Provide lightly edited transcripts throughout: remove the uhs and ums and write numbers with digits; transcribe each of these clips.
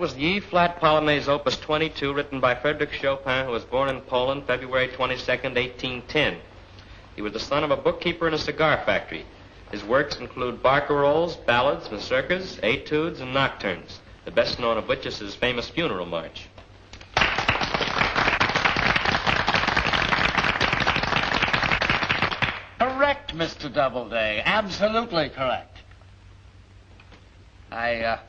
was the E-flat Polonaise Opus 22, written by Frédéric Chopin, who was born in Poland February 22nd, 1810. He was the son of a bookkeeper in a cigar factory. His works include barcarolles, ballads, mazurkas, etudes, and nocturnes, the best known of which is his famous funeral march. Correct, Mr. Doubleday. Absolutely correct. I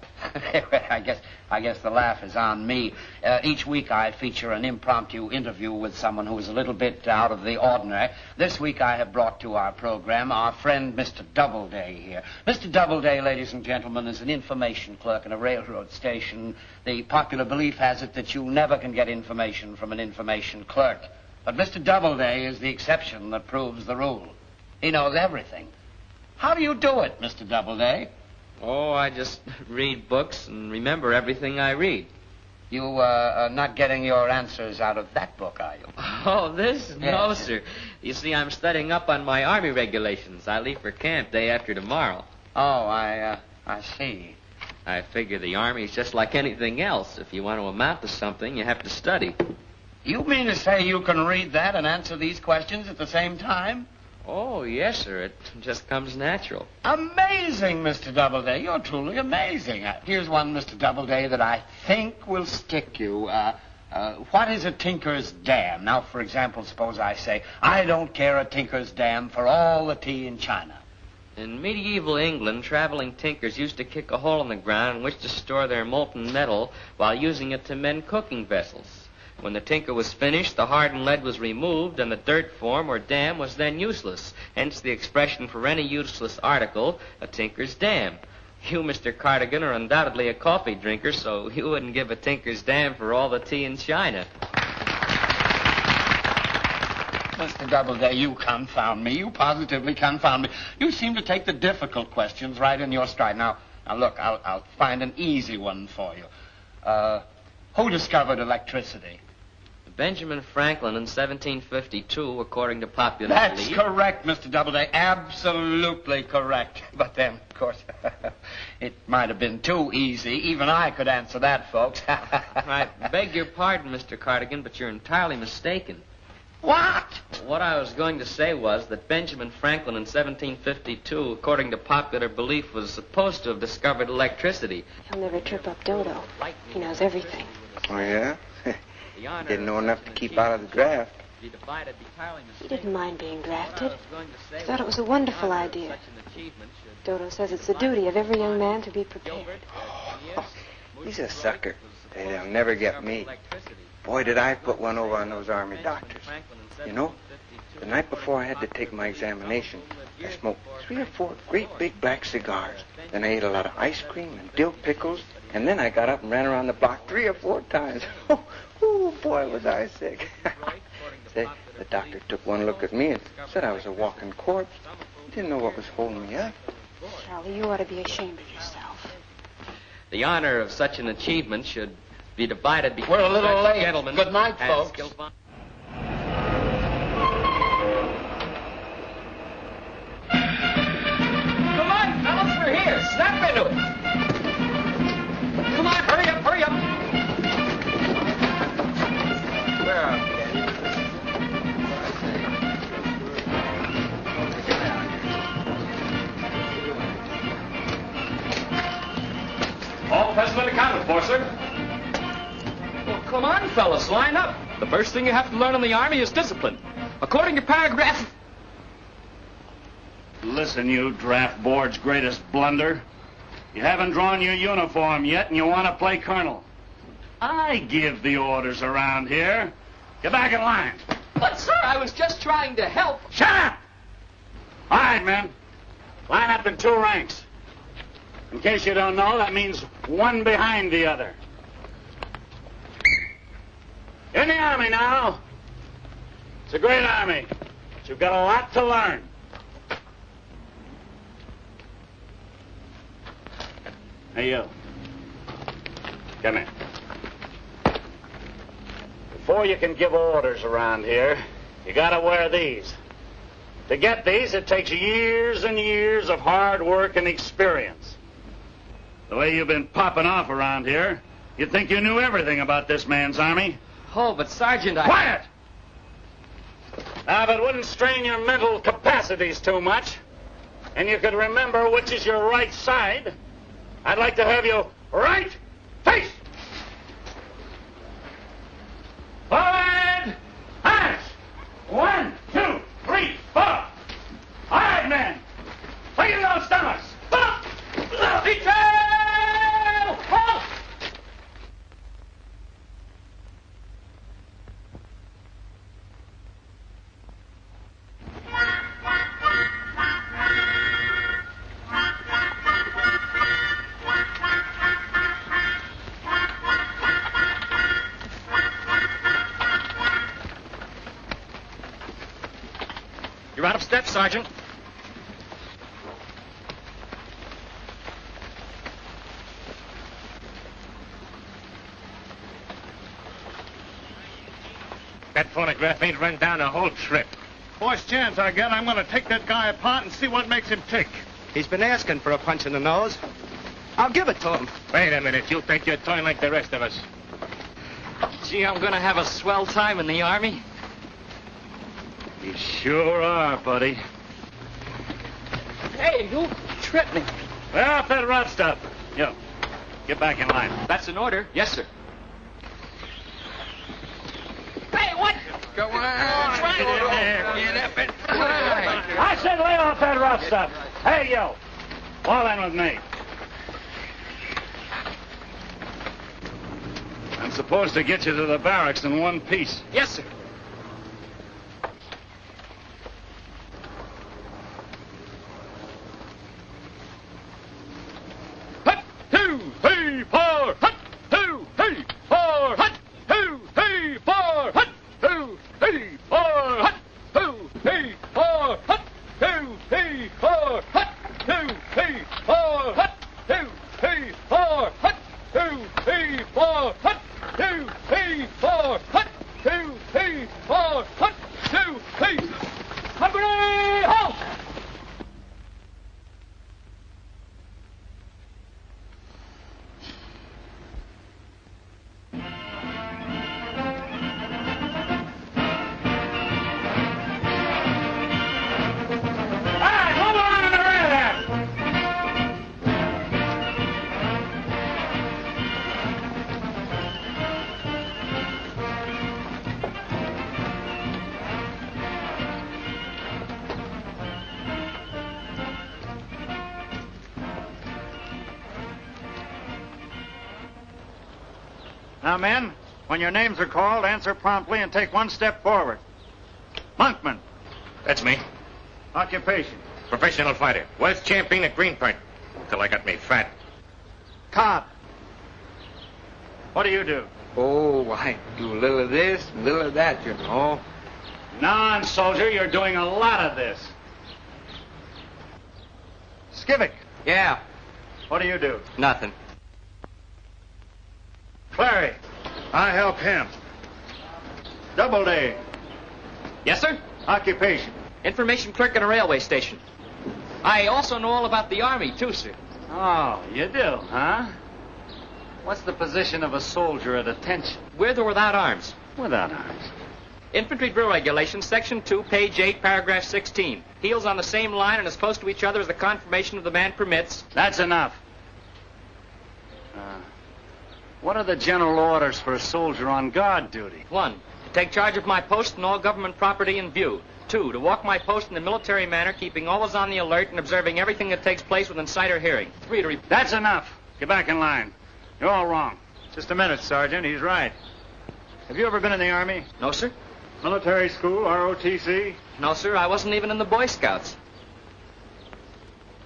guess the laugh is on me. Each week I feature an impromptu interview with someone who is a little bit out of the ordinary. This week I have brought to our program our friend Mr. Doubleday here. Mr. Doubleday, ladies and gentlemen, is an information clerk in a railroad station. The popular belief has it that you never can get information from an information clerk. But Mr. Doubleday is the exception that proves the rule. He knows everything. How do you do it, Mr. Doubleday? Oh, I just read books and remember everything I read. You are not getting your answers out of that book, are you? Oh, this? Yes. No, sir. You see, I'm studying up on my Army regulations. I leave for camp day after tomorrow. Oh, I see. I figure the Army's just like anything else. If you want to amount to something, you have to study. You mean to say you can read that and answer these questions at the same time? Oh, yes, sir. It just comes natural. Amazing, Mr. Doubleday. You're truly amazing. Here's one, Mr. Doubleday, that I think will stick you. What is a tinker's dam? Now, for example, suppose I say, I don't care a tinker's dam for all the tea in China. In medieval England, traveling tinkers used to kick a hole in the ground in which to store their molten metal while using it to mend cooking vessels. When the tinker was finished, the hardened lead was removed, and the dirt form or dam was then useless. Hence the expression for any useless article, a tinker's dam. You, Mr. Cardigan, are undoubtedly a coffee drinker, so you wouldn't give a tinker's dam for all the tea in China. Mr. Doubleday, you confound me. You positively confound me. You seem to take the difficult questions right in your stride. Now look, I'll find an easy one for you. Who discovered electricity? Benjamin Franklin in 1752, according to popular belief. That's correct, Mr. Doubleday. Absolutely correct. But then, of course, it might have been too easy. Even I could answer that, folks. I beg your pardon, Mr. Cardigan, but you're entirely mistaken. What? What I was going to say was that Benjamin Franklin in 1752, according to popular belief, was supposed to have discovered electricity. He'll never trip up Dodo. He knows everything. Oh, yeah? Didn't know enough to keep out of the draft. He didn't mind being drafted. He thought it was a wonderful idea. Dodo says it's the duty of every young man to be prepared. Oh, he's a sucker. They'll never get me. Boy, did I put one over on those Army doctors. You know, the night before I had to take my examination, I smoked 3 or 4 great big black cigars. Then I ate a lot of ice cream and dill pickles, and then I got up and ran around the block 3 or 4 times. Oh, boy, was I sick. The doctor took one look at me and said I was a walking corpse. Didn't know what was holding me up. Charlie, you ought to be ashamed of yourself. The honor of such an achievement should be divided between We're a little late. Gentlemen. Good night, folks. Come on, fellas, we're here. Snap into it. Come on, hurry up, hurry up. Where are we? All present and accounted for, sir. Well, come on, fellas, line up. The first thing you have to learn in the Army is discipline. According to paragraph... Listen, you draft board's greatest blunder. You haven't drawn your uniform yet, and you want to play colonel. I give the orders around here. Get back in line. But, sir, I was just trying to help. Shut up! All right, men. Line up in 2 ranks. In case you don't know, that means one behind the other. In the Army now. It's a great Army, but you've got a lot to learn. Hey, you. Come here. Before you can give orders around here, you gotta wear these. To get these, it takes years and years of hard work and experience. The way you've been popping off around here, You'd think you knew everything about this man's army. Oh, but Sergeant, Quiet! Now, if it wouldn't strain your mental capacities too much, and you could remember which is your right side, I'd like to have you right face! Forward! March! 1, 2, 3, 4. All right, men. Look at those stomachs. Detail! Halt! You're out of step, Sergeant. That phonograph ain't run down a whole trip. First chance I get, I'm going to take that guy apart and see what makes him tick. He's been asking for a punch in the nose. I'll give it to him. Wait a minute. You think you're toying like the rest of us. Gee, I'm gonna have a swell time in the Army. You sure are, buddy. Hey, you tripped me. Clear off that rot stuff. Yo, get back in line. That's an order. Yes, sir. Hey, what? Go on. Get in there. Get up and... I said lay off that rot stuff. Hey, yo. Fall in with me. I'm supposed to get you to the barracks in one piece. Yes, sir. Hut, 2, 3, 4. Hut, 2, 3, 4. Hut, 2, 3, 4. Hut, 2, 3, 4. Hut, 2, 3, 4. Hut, 2, 3, 4. Hut, 2, 3, 4. Hut, 2, 3, 4. Hut, 2, 3, 4. Hut, 2, 3, 4. Hut, 2, 3, 4. Hut, 2, 3. Company, halt! Now, men, when your names are called, answer promptly and take one step forward. Monkman. That's me. Occupation. Professional fighter. Was champion at Greenpoint. Till I got me fat. Cop. What do you do? Oh, I do a little of this, a little of that, you know. Non-soldier, you're doing a lot of this. Skivic. Yeah. What do you do? Nothing. Clary. I help him. Doubleday. Yes, sir. Occupation. Information clerk at a railway station. I also know all about the Army, too, sir. Oh, you do, huh? What's the position of a soldier at attention? With or without arms? Without arms. Infantry Drill Regulations, Section 2, page 8, paragraph 16. Heels on the same line and as close to each other as the conformation of the man permits. That's enough. What are the general orders for a soldier on guard duty? 1, to take charge of my post and all government property in view. 2, to walk my post in a military manner, keeping always on the alert and observing everything that takes place within sight or hearing. 3, to... That's enough. Get back in line. You're all wrong. Just a minute, Sergeant. He's right. Have you ever been in the Army? No, sir. Military school, ROTC? No, sir. I wasn't even in the Boy Scouts.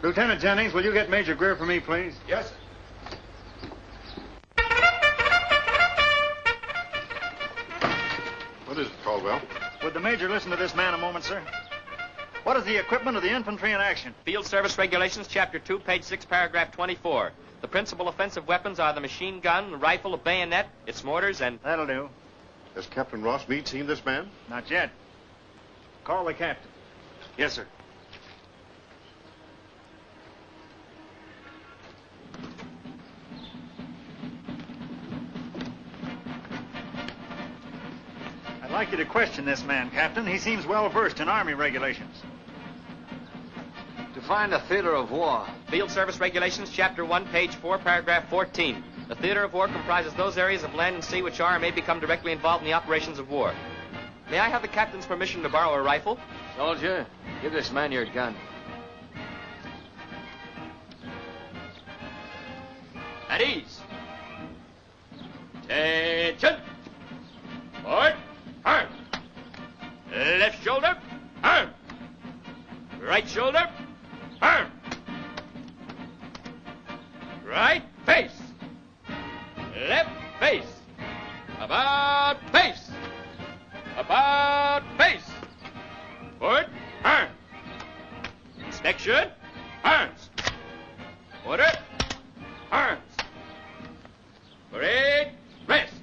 Lieutenant Jennings, will you get Major Greer for me, please? Yes, sir. What is it, Caldwell? Would the Major listen to this man a moment, sir? What is the equipment of the infantry in action? Field Service Regulations, Chapter 2, page 6, paragraph 24. The principal offensive weapons are the machine gun, the rifle, the bayonet, its mortars, and... That'll do. Has Captain Ross Meade seen this man? Not yet. Call the captain. Yes, sir. like you to question this man, Captain. He seems well versed in Army regulations. Define the theater of war. Field Service Regulations, Chapter 1, page 4, paragraph 14. The theater of war comprises those areas of land and sea which are or may become directly involved in the operations of war. May I have the captain's permission to borrow a rifle? Soldier, give this man your gun. At ease. Attention. Forward. Arm. Left shoulder. Arm. Right shoulder. Arm. Right face. Left face. About face. About face. Forward. Arm. Inspection. Arms. Order. Arms. Parade. Rest.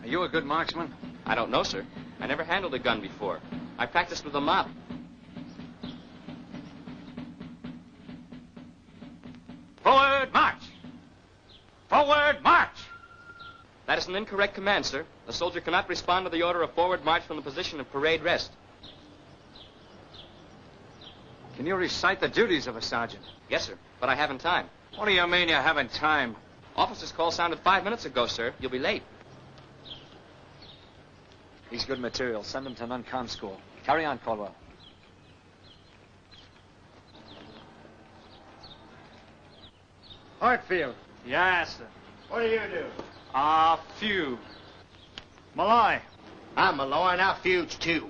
Are you a good marksman? I don't know, sir. I never handled a gun before. I practiced with a mop. Forward march! Forward march! That is an incorrect command, sir. The soldier cannot respond to the order of forward march from the position of parade rest. Can you recite the duties of a sergeant? Yes, sir, but I haven't time. What do you mean you haven't time? Officer's call sounded 5 minutes ago, sir. You'll be late. He's good material. Send him to non-com school. Carry on, Caldwell. Hartfield. Yes, sir. What do you do? Few. Malloy. I'm Malloy, and I fuse too.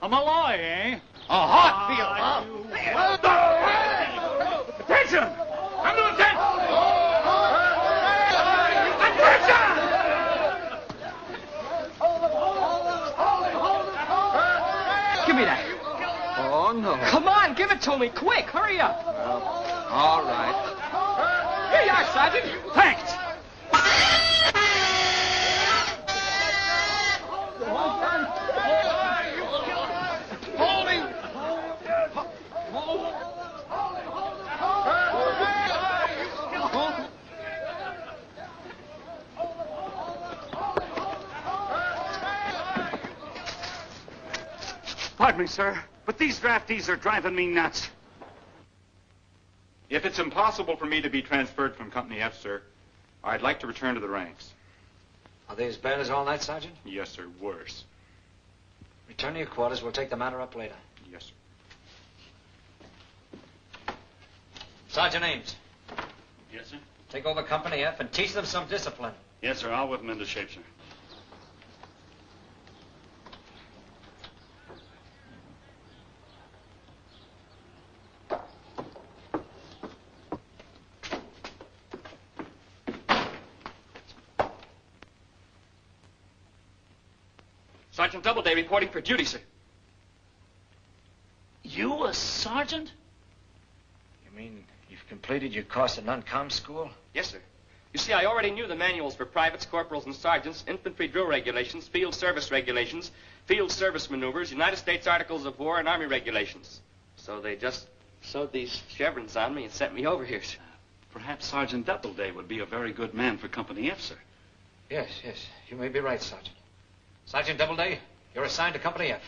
A Malloy, eh? A Hartfield, huh? Attention! Come to attention! Attention! Give me that. Oh, no. Come on, give it to me, quick. Hurry up. Well, all right. Here you are, Sergeant. Thanks. Pardon me, sir, but these draftees are driving me nuts. If it's impossible for me to be transferred from Company F, sir, I'd like to return to the ranks. Are they as bad as all night, Sergeant? Yes, sir. Worse. Return to your quarters. We'll take the matter up later. Yes, sir. Sergeant Ames, Yes, sir? take over Company F and teach them some discipline. Yes, sir. I'll whip them into shape, sir. Sergeant Doubleday reporting for duty, sir. You a sergeant? You mean you've completed your course at non-com school? Yes, sir. You see, I already knew the manuals for privates, corporals, and sergeants, infantry drill regulations, field service regulations, field service maneuvers, United States Articles of War, and Army regulations. So they just sewed these chevrons on me and sent me over here, sir. Perhaps Sergeant Doubleday would be a very good man for Company F, sir. Yes. You may be right, Sergeant. Sergeant Doubleday, you're assigned to Company F.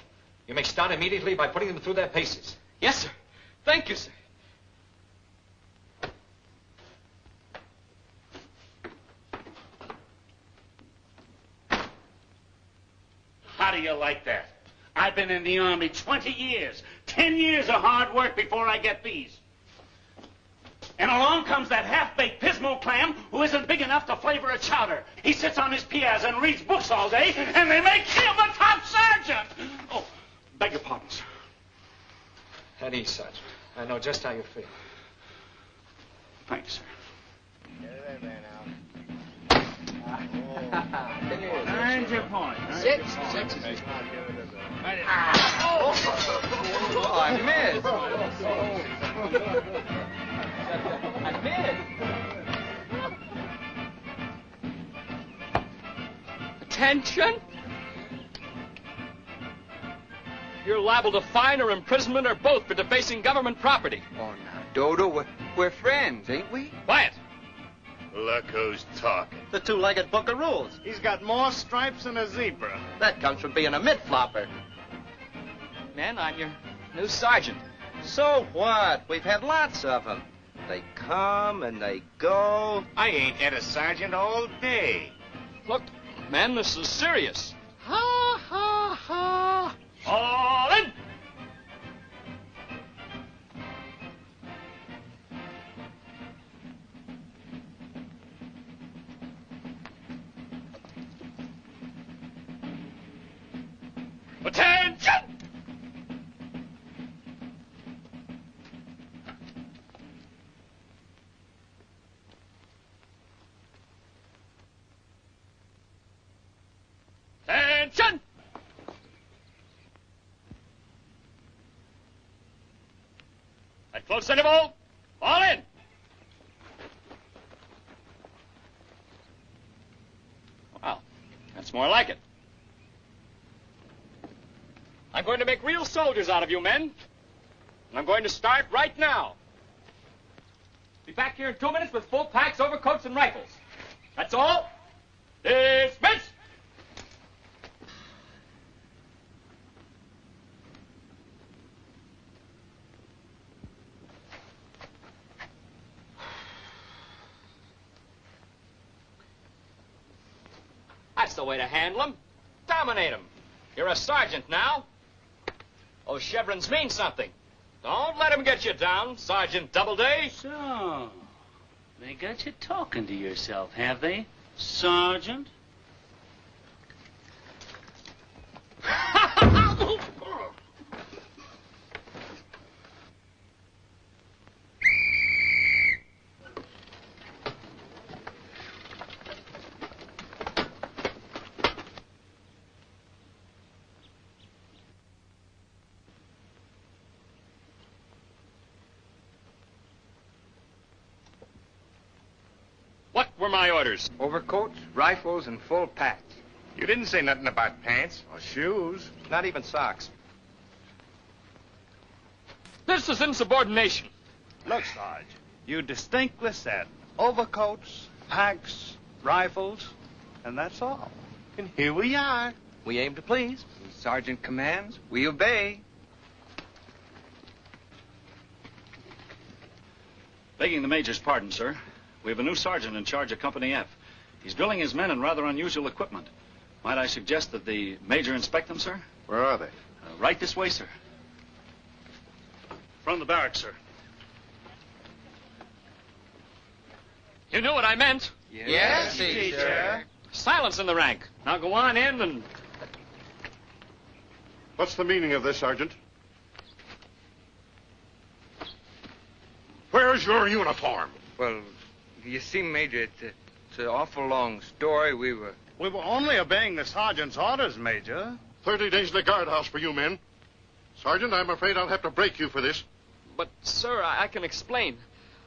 You may start immediately by putting them through their paces. Yes, sir. Thank you, sir. How do you like that? I've been in the Army 20 years. 10 years of hard work before I get these. And along comes that half-baked Pismo clam who isn't big enough to flavor a chowder. He sits on his piazza and reads books all day, and they make him a top sergeant. Oh, beg your pardon, sir. At ease, Sergeant. I know just how you feel. Thank you, sir. Find your point. Six. Oh, I missed. I missed. Attention. You're liable to fine or imprisonment or both for defacing government property. Oh, now, Dodo, we're friends, ain't we? Quiet. Look who's talking. The two-legged book of rules. He's got more stripes than a zebra. That comes from being a mid-flopper. Men, I'm your new sergeant. So what? We've had lots of them. They come and they go. I ain't had a sergeant all day. Look, men, this is serious. Ha, ha, ha. All in! Attention! Attention! At close interval, all in! Wow, that's more like it. I'm going to make real soldiers out of you men. And I'm going to start right now. Be back here in 2 minutes with full packs, overcoats, and rifles. That's all. Dismiss! That's the way to handle them. Dominate them. You're a sergeant now. Those chevrons mean something. Don't let them get you down, Sergeant Doubleday. So, they got you talking to yourself, have they, Sergeant? What were my orders? Overcoats, rifles, and full packs. You didn't say nothing about pants or shoes. Not even socks. This is insubordination. Look, Sarge, you distinctly said overcoats, packs, rifles, and that's all. And here we are. We aim to please. The sergeant commands, we obey. Begging the Major's pardon, sir. We have a new sergeant in charge of Company F. He's drilling his men in rather unusual equipment. Might I suggest that the Major inspect them, sir? Where are they? Right this way, sir. From the barracks, sir. You knew what I meant. Yes, teacher. Silence in the rank. Now go on in and... What's the meaning of this, Sergeant? Where's your uniform? Well, you see, Major, it's an awful long story. We were only obeying the sergeant's orders, Major. 30 days in the guardhouse for you men. Sergeant, I'm afraid I'll have to break you for this. But, sir, I can explain.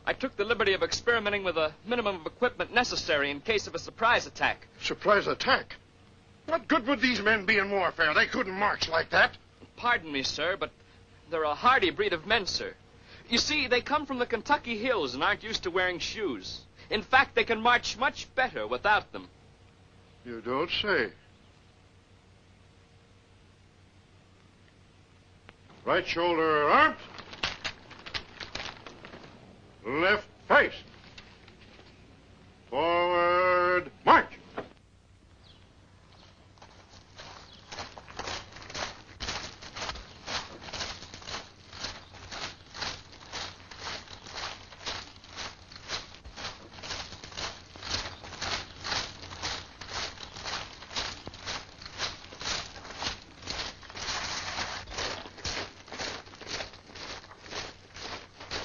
I took the liberty of experimenting with a minimum of equipment necessary in case of a surprise attack. Surprise attack? What good would these men be in warfare? They couldn't march like that. Pardon me, sir, but they're a hardy breed of men, sir. You see, they come from the Kentucky hills and aren't used to wearing shoes. In fact, they can march much better without them. You don't say. Right shoulder armed. Left face. Forward march.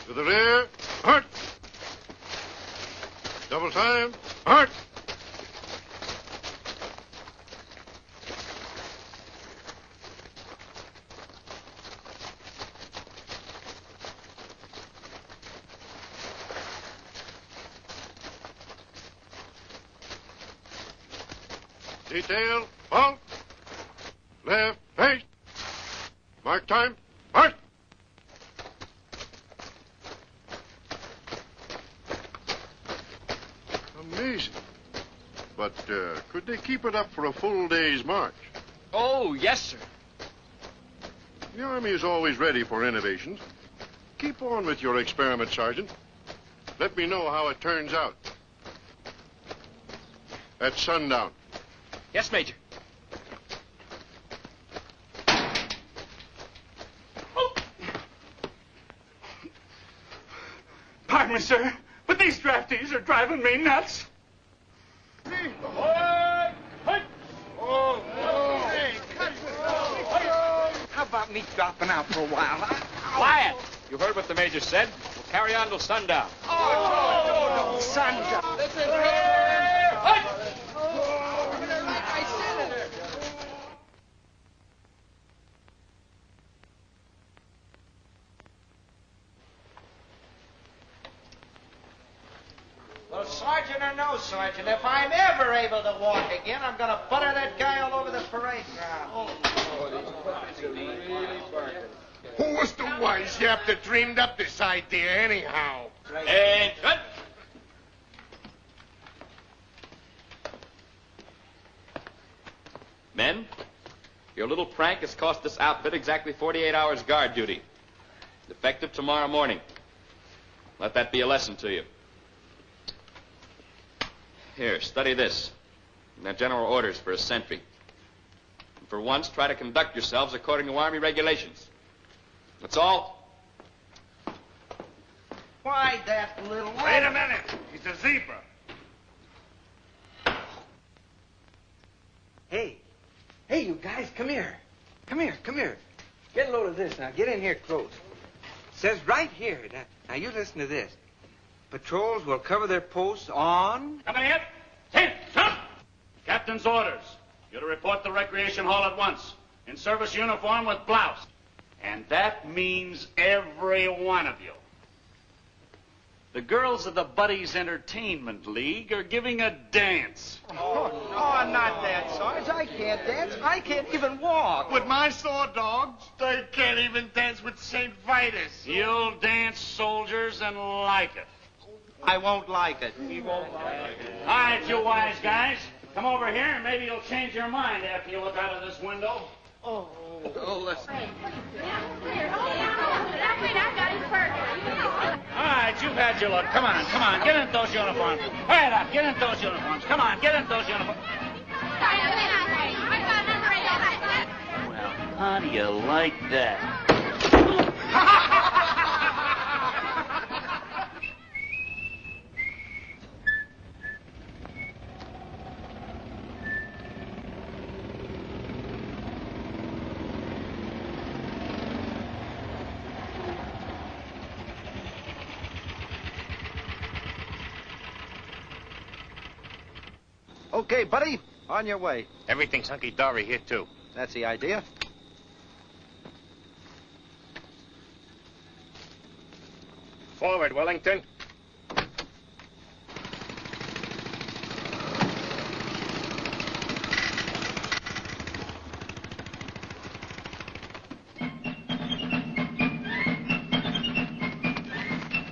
To the rear, march. Double time, march. Detail, halt. Left face. Mark time, march. Amazing. could they keep it up for a full day's march? Oh, yes, sir. The Army is always ready for innovations. Keep on with your experiment, Sergeant. Let me know how it turns out. At sundown. Yes, Major. Pardon me, sir, but these draftees are driving me nuts. How about me dropping out for a while, huh? Quiet! You heard what the Major said. We'll carry on till sundown. Oh, sundown. Listen here! Well, Sergeant or no Sergeant, if I'm ever able to walk again, I'm going to butter that guy all over the parade ground. Who was the wise yap that dreamed up this idea, anyhow? And cut! Men, your little prank has cost this outfit exactly 48 hours guard duty. Effective tomorrow morning. Let that be a lesson to you. Here, study this. They're general orders for a sentry. And for once, try to conduct yourselves according to Army regulations. That's all. Why, that little... Wait a minute. He's a zebra. Hey, you guys, come here. Come here. Get a load of this now. Get in here close. It says right here. Now you listen to this. Patrols will cover their posts on... Company F, 10, jump! Captain's orders. You're to report the recreation hall at once. In service uniform with blouse. And that means every one of you. The girls of the Buddies Entertainment League are giving a dance. Oh, not that, Sarge. I can't dance. I can't even walk. With my sore dogs, they can't even dance with St. Vitus. You'll dance, soldiers, and like it. I won't like it. All right, you wise guys. Come over here and maybe you'll change your mind after you look out of this window. Oh, listen. All right, you've had your look. Come on. Get in those uniforms. Hurry it up. Get in those uniforms. Come on, get in those uniforms. Well, how do you like that? Okay, buddy, on your way. Everything's hunky-dory here, too. That's the idea. Forward, Wellington.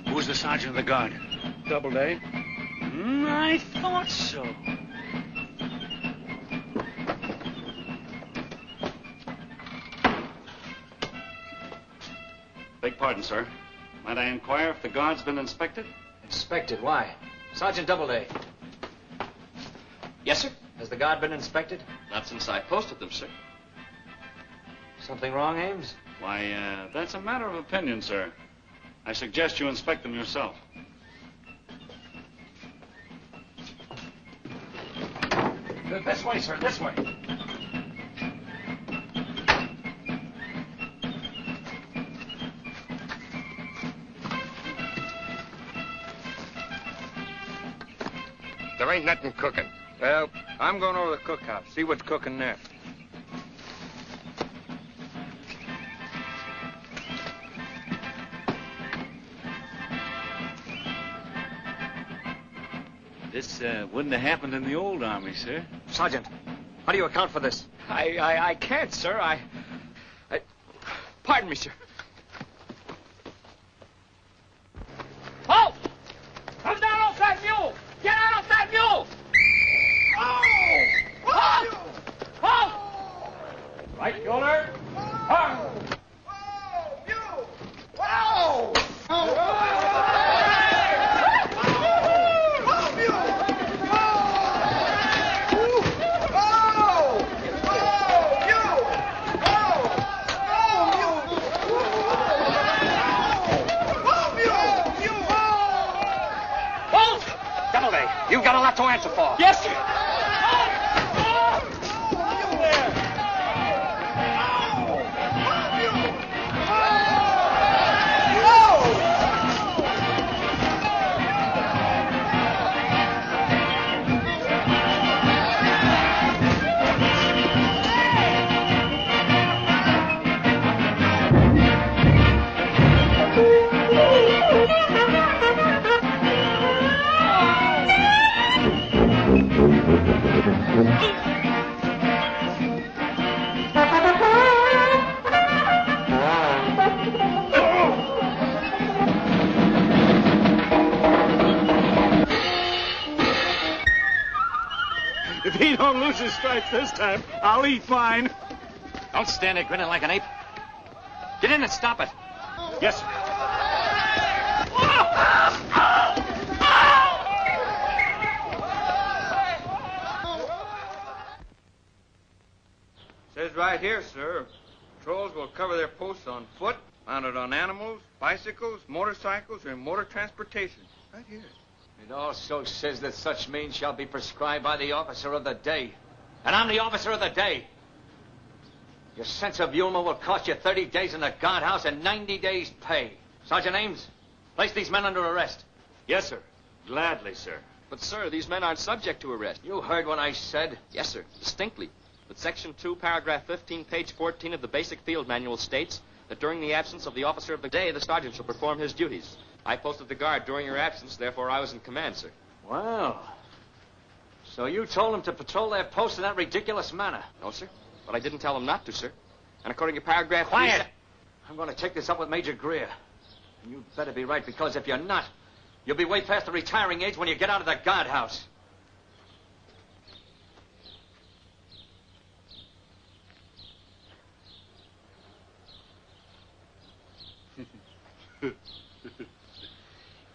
Who's the sergeant of the guard? Doubleday. I thought so. Beg pardon, sir. Might I inquire if the guard's been inspected? Inspected? Why? Sergeant Doubleday. Yes, sir? Has the guard been inspected? Not since I posted them, sir. Something wrong, Ames? Why, that's a matter of opinion, sir. I suggest you inspect them yourself. This way, sir, this way. There ain't nothing cooking. Well, I'm going over to the cookhouse. See what's cooking there. This wouldn't have happened in the old army, sir. Sergeant, how do you account for this? I can't, sir. I... Pardon me, sir. Halt! Come down off that mule! Get out off that mule! Oh! Right shoulder. Whoa! You've got a lot to answer for. Yes, sir. If he don't lose his stripes this time, I'll eat mine. Don't stand there grinning like an ape. Get in and stop it. Yes, sir. Says right here, sir, patrols will cover their posts on foot, mounted on animals, bicycles, motorcycles, and motor transportation. Right here. It also says that such means shall be prescribed by the officer of the day. And I'm the officer of the day. Your sense of humor will cost you 30 days in the guardhouse and 90 days' pay. Sergeant Ames, place these men under arrest. Yes, sir. Gladly, sir. But, sir, these men aren't subject to arrest. You heard what I said. Yes, sir, distinctly. But Section 2, Paragraph 15, page 14 of the Basic Field Manual states that during the absence of the officer of the day, the sergeant shall perform his duties. I posted the guard during your absence, therefore I was in command, sir. Well, so you told them to patrol their post in that ridiculous manner? No, sir, but I didn't tell them not to, sir. And according to Paragraph... Quiet! I'm going to take this up with Major Greer. And you'd better be right, because if you're not, you'll be way past the retiring age when you get out of the guardhouse.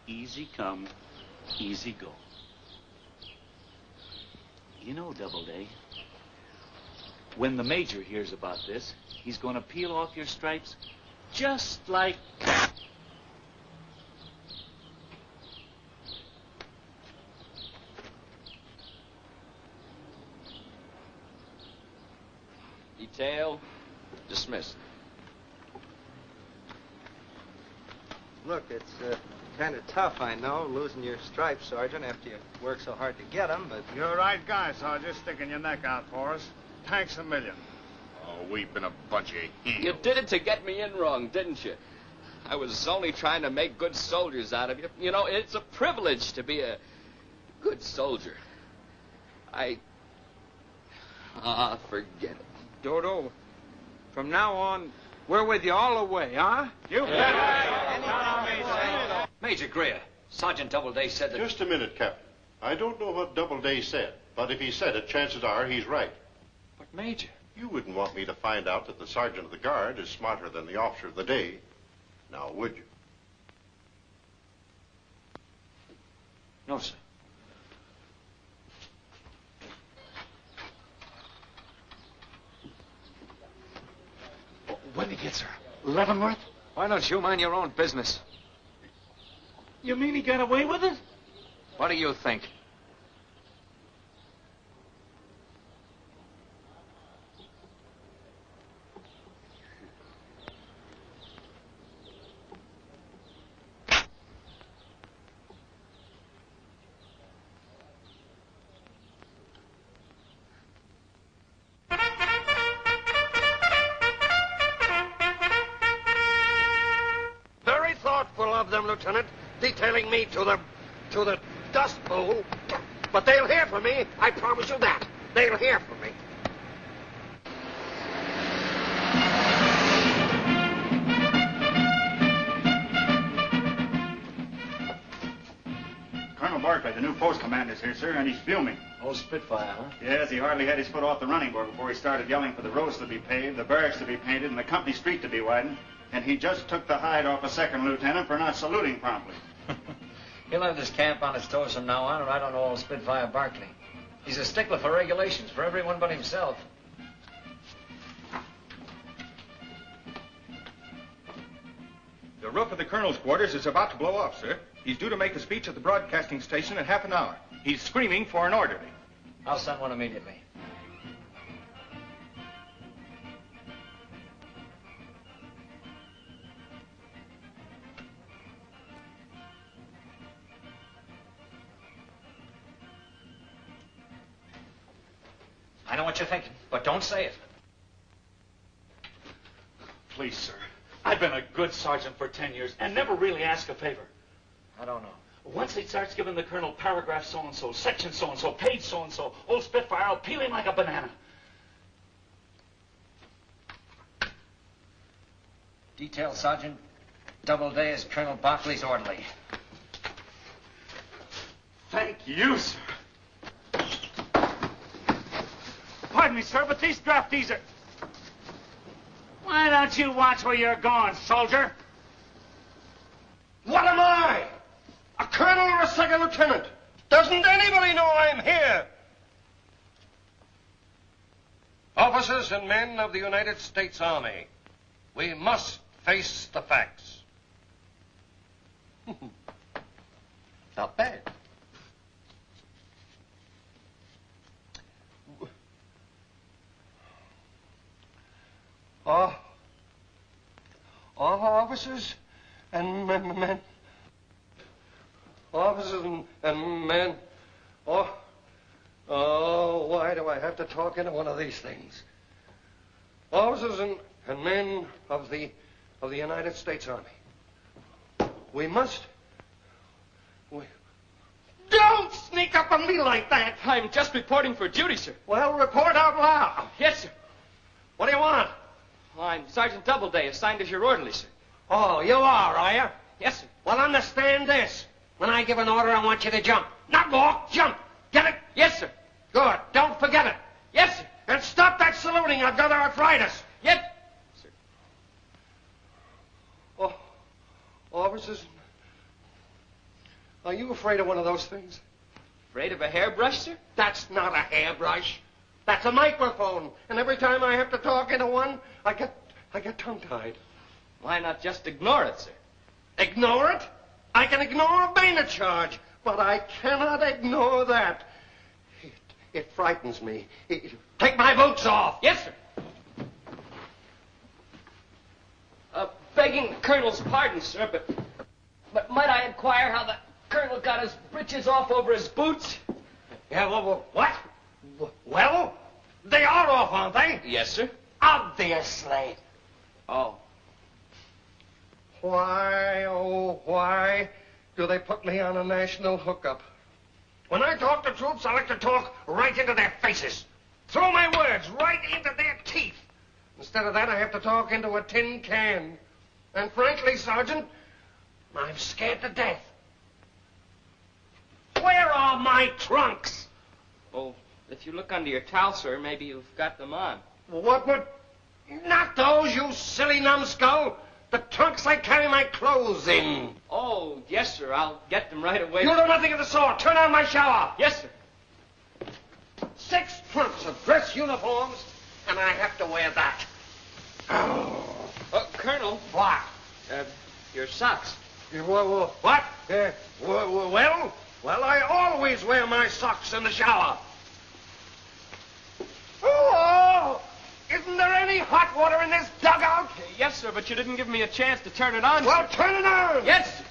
Easy come, easy go. You know, Doubleday, when the Major hears about this, he's going to peel off your stripes just like that. Detail dismissed. Look, it's kind of tough, I know, losing your stripes, Sergeant, after you work so hard to get them, but... You're the right guy, Sergeant, sticking your neck out for us. Thanks a million. Oh, we've been a bunch of heels. You did it to get me in wrong, didn't you? I was only trying to make good soldiers out of you. You know, it's a privilege to be a good soldier. Forget it. Dodo, from now on, we're with you all the way, huh? You Major Greer, Sergeant Doubleday said that... Just a minute, Captain. I don't know what Doubleday said, but if he said it, chances are he's right. But, Major... You wouldn't want me to find out that the sergeant of the guard is smarter than the officer of the day, now would you? No, sir. When did he get, sir? Leavenworth? Why don't you mind your own business? You mean he got away with it? What do you think? Of them, Lieutenant, detailing me to the Dust Bowl. But they'll hear from me. I promise you that. They'll hear from me. Colonel Barkley, the new post commander's here, sir, and he's fuming. Old Spitfire, huh? Yes, he hardly had his foot off the running board before he started yelling for the roads to be paved, the barracks to be painted, and the company street to be widened. And he just took the hide off a second lieutenant for not saluting promptly. He'll have this camp on his toes from now on, or I don't know old Spitfire Barkley. He's a stickler for regulations for everyone but himself. The roof of the colonel's quarters is about to blow off, sir. He's due to make a speech at the broadcasting station in half an hour. He's screaming for an orderly. I'll send one immediately. I know what you're thinking, but don't say it. Please, sir. I've been a good sergeant for 10 years and never really asked a favor. I don't know. Once he starts giving the colonel paragraph so-and-so, section so-and-so, page so-and-so, old Spitfire, I'll peel him like a banana. Detail Sergeant Doubleday is Colonel Barkley's orderly. Thank you, sir. Pardon me, sir, but these draftees are... Why don't you watch where you're going, soldier? What am I? A colonel or a second lieutenant? Doesn't anybody know I'm here? Officers and men of the United States Army, we must face the facts. Not bad. Officers and men. Officers and men. Oh, why do I have to talk into one of these things? Officers and men of the United States Army. We must... Don't sneak up on me like that! I'm just reporting for duty, sir. Well, report out loud. Yes, sir. What do you want? Well, I'm Sergeant Doubleday, assigned as your orderly, sir. Oh, you are you? Yes, sir. Well, understand this. When I give an order, I want you to jump. Not walk, jump. Get it? Yes, sir. Good. Don't forget it. Yes, sir. And stop that saluting. I've got arthritis. Yes, sir. Oh, officers, are you afraid of one of those things? Afraid of a hairbrush, sir? That's not a hairbrush. That's a microphone. And every time I have to talk into one, I get tongue-tied. Why not just ignore it, sir? Ignore it? I can ignore a bayonet charge, but I cannot ignore that. It frightens me. Take my boots off. Yes, sir. Begging the colonel's pardon, sir, but might I inquire how the colonel got his breeches off over his boots? Yeah, well, what? Well, they are off, aren't they? Yes, sir. Obviously. Oh. Why, oh, why do they put me on a national hookup? When I talk to troops, I like to talk right into their faces. Throw my words right into their teeth. Instead of that, I have to talk into a tin can. And frankly, Sergeant, I'm scared to death. Where are my trunks? Oh, if you look under your towel, sir, maybe you've got them on. What would... Not those, you silly numbskull. The trunks I carry my clothes in. Oh, yes, sir. I'll get them right away. You'll do nothing of the sort. Turn on my shower. Yes, sir. 6 trunks of dress uniforms, and I have to wear that. Colonel. What? Your socks. What? Well, I always wear my socks in the shower. Oh! Isn't there any hot water in this dugout? Yes, sir, but you didn't give me a chance to turn it on, Well, sir. turn it on! Yes, sir.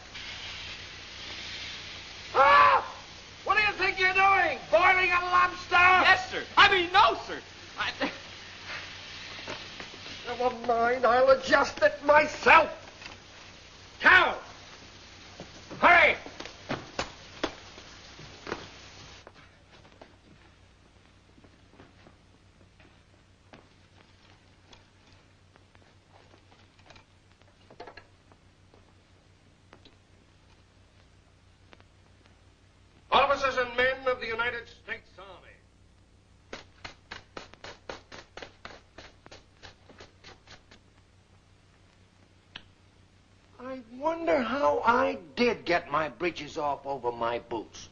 Ah! What do you think you're doing? Boiling a lobster? Yes, sir. I mean, no, sir. Never mind, I'll adjust it myself. Cal! Hurry! United States Army. I wonder how I did get my breeches off over my boots.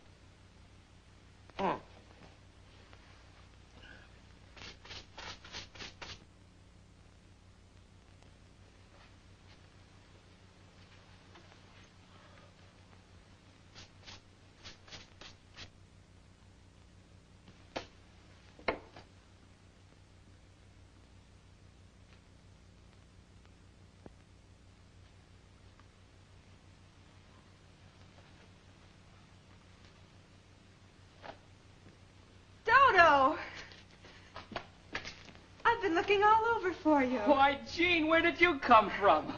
Dodo! I've been looking all over for you. Why, Jean, where did you come from?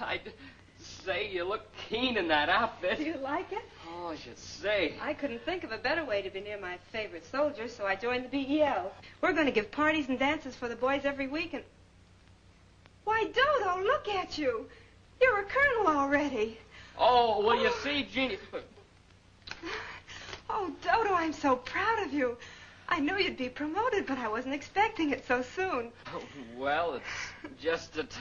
I'd say you look keen in that outfit. Do you like it? Oh, I should say. I couldn't think of a better way to be near my favorite soldiers, so I joined the BEL. We're going to give parties and dances for the boys every week, and... Why, Dodo, look at you. You're a colonel already. Oh, well, you see, Jean... Oh, Dodo, I'm so proud of you. I knew you'd be promoted, but I wasn't expecting it so soon. Well, it's just that...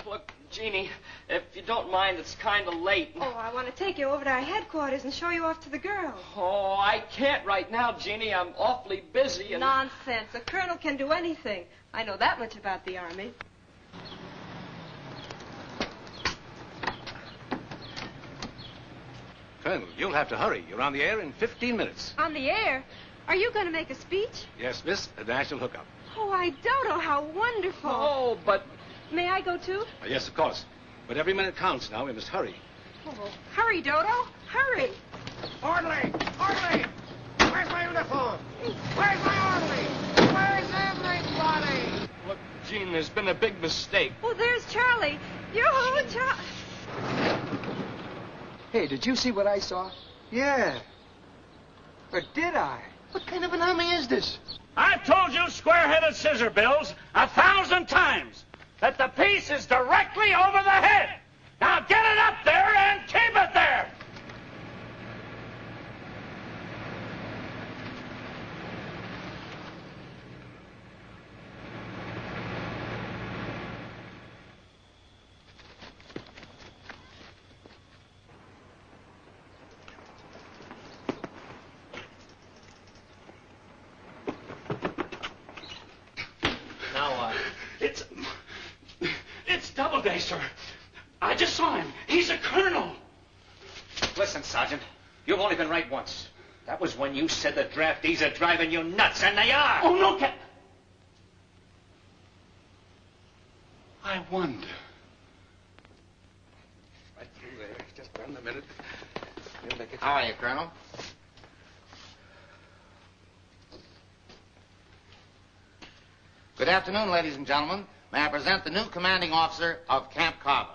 Look, Jeannie, if you don't mind, it's kind of late. Oh, I want to take you over to our headquarters and show you off to the girls. Oh, I can't right now, Jeannie. I'm awfully busy and... Nonsense. A colonel can do anything. I know that much about the Army. Colonel, you'll have to hurry. You're on the air in 15 minutes. On the air? Are you going to make a speech? Yes, miss. A national hookup. Oh, I Dodo, how wonderful. Oh, but... May I go too? Yes, of course. But every minute counts now. We must hurry. Oh, hurry, Dodo. Hurry. Orderly! Orderly! Where's my uniform? Where's my orderly? Where's everybody? Look, Jean, there's been a big mistake. Oh, there's Charlie. Yoo-hoo, Charlie. Hey, did you see what I saw? Yeah. Or did I? What kind of an army is this? I've told you, square-headed scissor bills, 1,000 times that the piece is directly over the head. Now get it up there and keep it there. It's Doubleday, sir. I just saw him. He's a colonel. Listen, Sergeant, you've only been right once. That was when you said the draftees are driving you nuts, and they are. Oh, no, I wonder. Right through there. Just run a minute. How are you, Colonel? Good afternoon, ladies and gentlemen. May I present the new commanding officer of Camp Carver.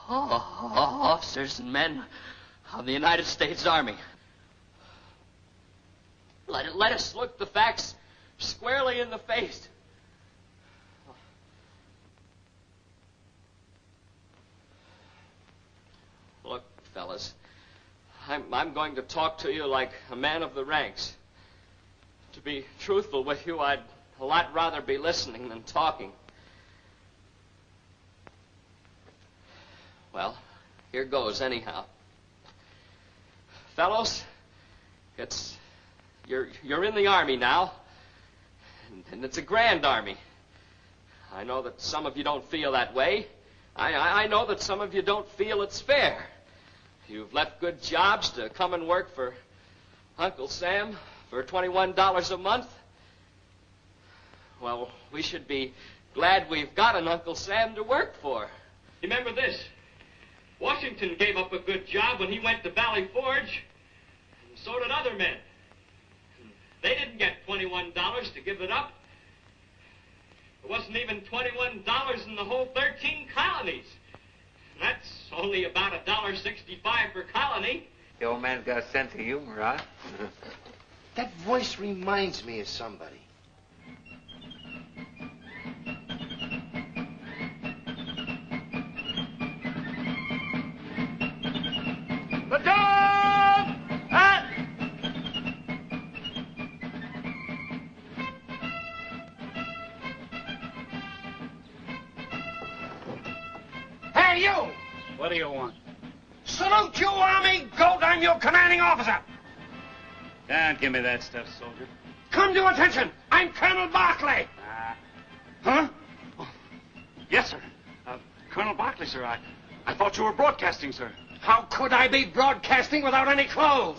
Officers and men of the United States Army. Let us look the facts squarely in the face. Look, fellas, I'm going to talk to you like a man of the ranks. To be truthful with you, I'd a lot rather be listening than talking. Well, here goes anyhow. Fellows, you're in the Army now, and it's a grand Army. I know that some of you don't feel that way. I know that some of you don't feel it's fair. You've left good jobs to come and work for Uncle Sam for $21 a month. Well, we should be glad we've got an Uncle Sam to work for. Remember this. Washington gave up a good job when he went to Valley Forge, and so did other men. They didn't get $21 to give it up. There wasn't even $21 in the whole 13 colonies. That's only about $1.65 per colony. The old man's got a sense of humor, huh? That voice reminds me of somebody. The dog! Ah! Hey, you! What do you want? Salute you, Army Goat. I'm your commanding officer. Don't give me that stuff, soldier. Come to attention. I'm Colonel Barclay. Huh? Oh, yes, sir. Colonel Barclay, sir. I thought you were broadcasting, sir. How could I be broadcasting without any clothes?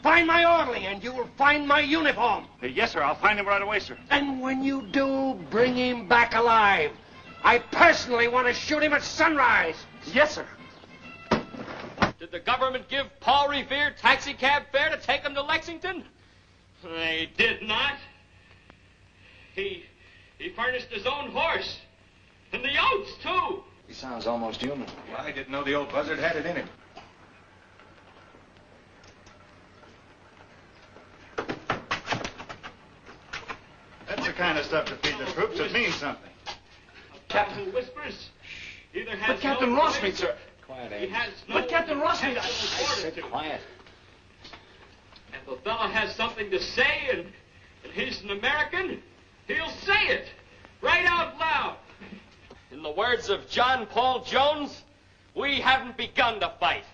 Find my orderly and you will find my uniform. Yes, sir. I'll find him right away, sir. And when you do, bring him back alive. I personally want to shoot him at sunrise. Yes, sir. Did the government give Paul Revere taxicab fare to take him to Lexington? They did not. He furnished his own horse. And the oats, too. He sounds almost human. Well, I didn't know the old buzzard had it in him. That's the kind of stuff to feed the troops. It means something. Captain Whispers either has But Captain no Rossmead, voice, sir. Quiet, He Abe. has no But Captain Rossmead, I Said quiet. If a fellow has something to say and he's an American, he'll say it right out loud. In the words of John Paul Jones, we haven't begun to fight.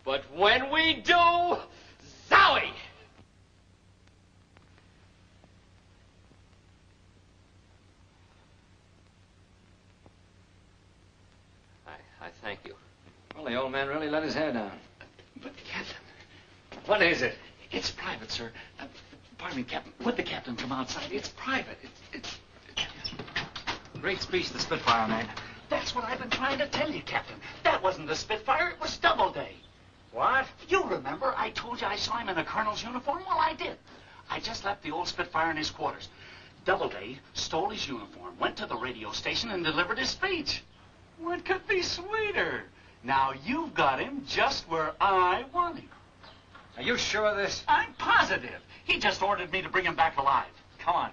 But when we do, zowie! I thank you. Well, the old man really let his hair down. But, Captain, What is it? it's private, sir. Pardon me, Captain. Would the captain come outside? It's private. Great speech the Spitfire made. That's what I've been trying to tell you, Captain. That wasn't the Spitfire. It was Doubleday. What? You remember I told you I saw him in a colonel's uniform? Well, I did. I just left the old Spitfire in his quarters. Doubleday stole his uniform, went to the radio station, and delivered his speech. What could be sweeter? Now you've got him just where I want him. Are you sure of this? I'm positive. He just ordered me to bring him back alive. Come on.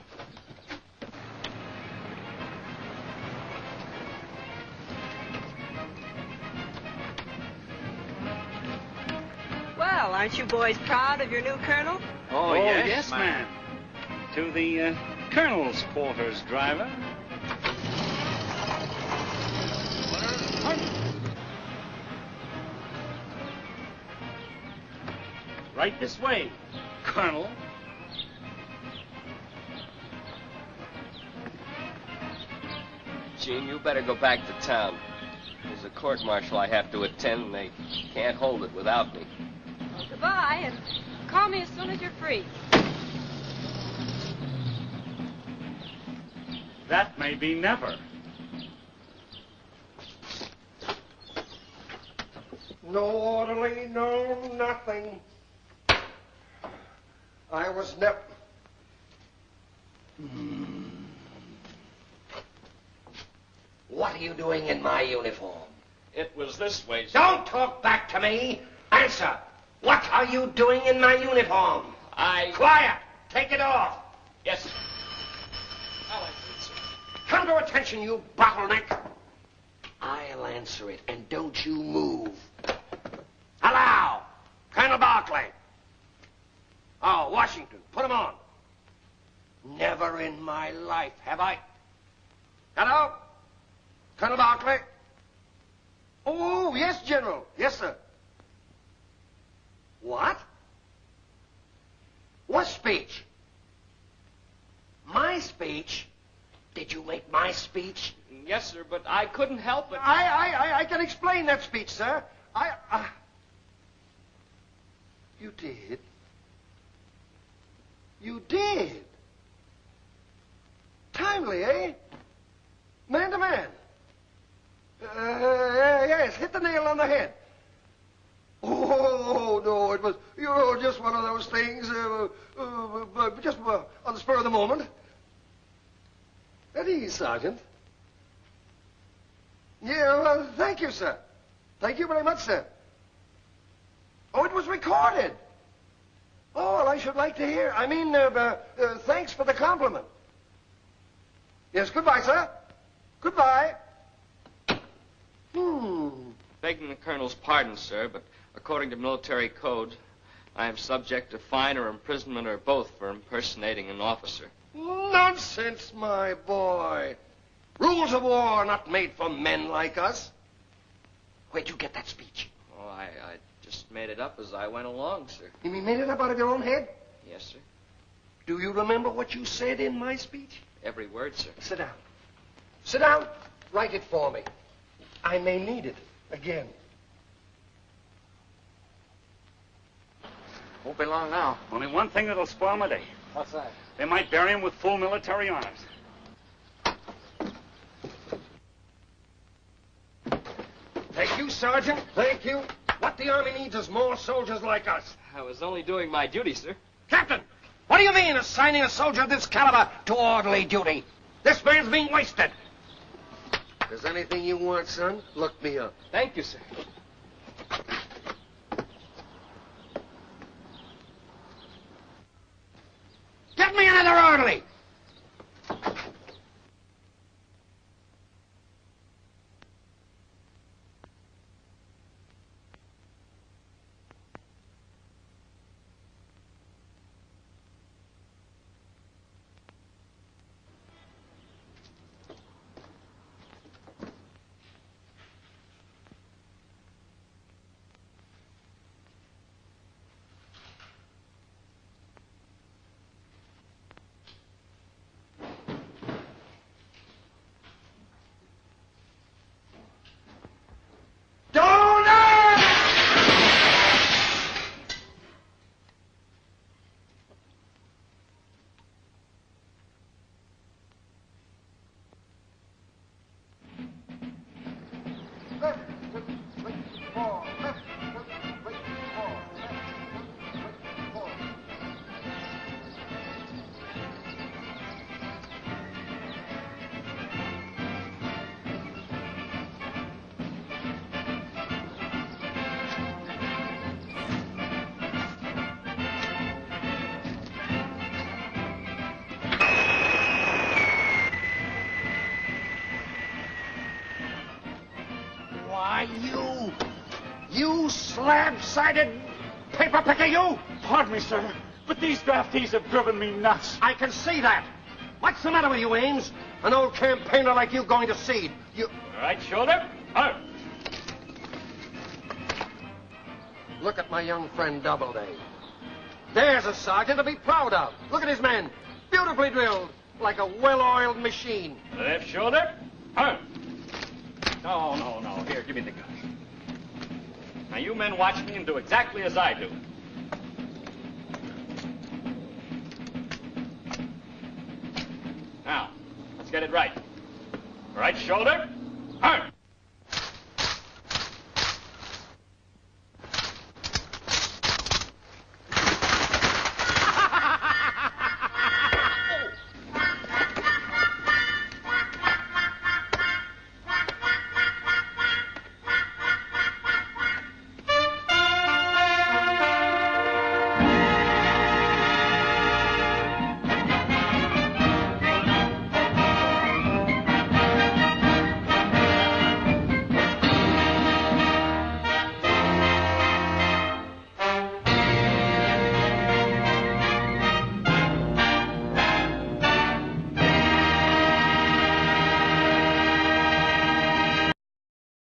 Well, aren't you boys proud of your new colonel? Oh, yes, ma'am. To the colonel's quarters, driver. Right this way, Colonel. Gene, you better go back to town. There's a court-martial I have to attend, and they can't hold it without me. Well, goodbye, and call me as soon as you're free. That may be never. No orderly, no nothing. I was never... What are you doing in my uniform? It was this way, sir. Don't talk back to me. Answer. What are you doing in my uniform? Quiet. Take it off. Yes, sir. I'll answer it, sir. Come to attention, you bottleneck. I'll answer it, and don't you move. Hello. Colonel Barclay. Oh, Washington. Put him on. Never in my life have I... Hello? Colonel Barclay? Oh, yes, General. Yes, sir. What? What speech? My speech? Did you make my speech? Yes, sir, but I couldn't help it. I can explain that speech, sir. You did? You did? Timely, eh? Man to man. Yes, hit the nail on the head. Oh, no, it was, just one of those things, just on the spur of the moment. At ease, Sergeant. Yeah, well, thank you, sir. Thank you very much, sir. Oh, it was recorded. Oh, well, I should like to hear. I mean, thanks for the compliment. Yes, goodbye, sir. Goodbye. Begging the colonel's pardon, sir, but according to military code, I am subject to fine or imprisonment or both for impersonating an officer. Nonsense, my boy. Rules of war are not made for men like us. Where'd you get that speech? Oh, I just made it up as I went along, sir. You mean made it up out of your own head? Yes, sir. Do you remember what you said in my speech? Every word, sir. Sit down. Sit down. Write it for me. I may need it again. Won't be long now. Only one thing that'll spoil my day. What's that? They might bury him with full military honors. Thank you, Sergeant. Thank you. What the Army needs is more soldiers like us. I was only doing my duty, sir. Captain, what do you mean assigning a soldier of this caliber to orderly duty? This man's being wasted. If there's anything you want, son, look me up. Thank you, sir. Get me another orderly. Why, you slab-sided paper picker, you! Pardon me, sir, but these draftees have driven me nuts. I can see that. What's the matter with you, Ames? An old campaigner like you going to seed. You... All right, shoulder. Up. Look at my young friend Doubleday. There's a sergeant to be proud of. Look at his men. Beautifully drilled, like a well-oiled machine. Left shoulder. Up. No. Here, give me the gun. Now, you men watch me and do exactly as I do. Now, let's get it right. Right shoulder. Turn.